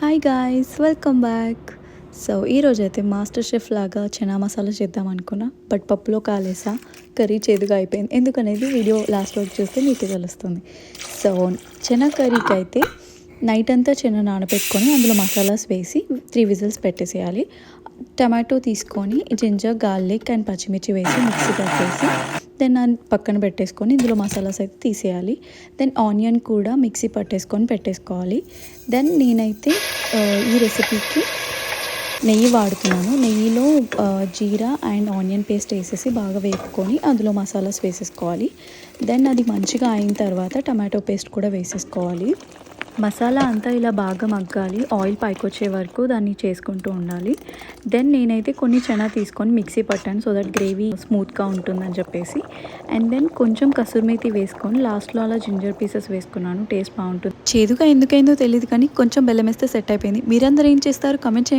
Hi guys, welcome back. So ఈరోజైతే master chef లాగా చనా మసాలా చేద్దాం అనుకున్నా, బట్ పప్పులో కాలేసా, కర్రీ చేదుగా అయిపోయింది. ఎందుకనేది వీడియో లాస్ట్ వరకు చూస్తే మీకు తెలుస్తుంది. సో చనా కర్రీకి అయితే నైట్ అంతా చనా నానబెట్టుకొని అందులో మసాలాస్ వేసి 3 విజిల్స్ పెట్టేసేయాలి. టమాటో తీసుకొని జింజర్, గార్లిక్ అండ్ పచ్చిమిర్చి వేసి మిక్సీ పట్టేసి దెన్ పక్కన పెట్టేసుకొని ఇందులో మసాలాస్ అయితే తీసేయాలి. దెన్ ఆనియన్ కూడా మిక్సీ పట్టేసుకొని పెట్టేసుకోవాలి. దెన్ నేనైతే ఈ రెసిపీకి నెయ్యి వాడుతున్నాను. నెయ్యిలో జీరా అండ్ ఆనియన్ పేస్ట్ వేసేసి బాగా వేపుకొని అందులో మసాలాస్ వేసేసుకోవాలి. దెన్ అది మంచిగా అయిన తర్వాత టమాటో పేస్ట్ కూడా వేసేసుకోవాలి. మసాలా అంతా ఇలా బాగా మగ్గాలి, ఆయిల్ పైకి వచ్చే వరకు దాన్ని చేసుకుంటూ ఉండాలి. దెన్ నేనైతే కొన్ని చనా తీసుకొని మిక్సీ పట్టాను, సో దట్ గ్రేవీ స్మూత్గా ఉంటుందని చెప్పేసి. అండ్ దెన్ కొంచెం కసూరి మేతి వేసుకొని లాస్ట్లో అలా జింజర్ పీసెస్ వేసుకున్నాను. టేస్ట్ బాగుంటుంది. చేదుగా ఎందుకైందో తెలియదు కానీ కొంచెం బెల్లం వేస్తే సెట్ అయిపోయింది. మీరందరూ ఏం చేస్తారు? కమెంట్ చేయండి.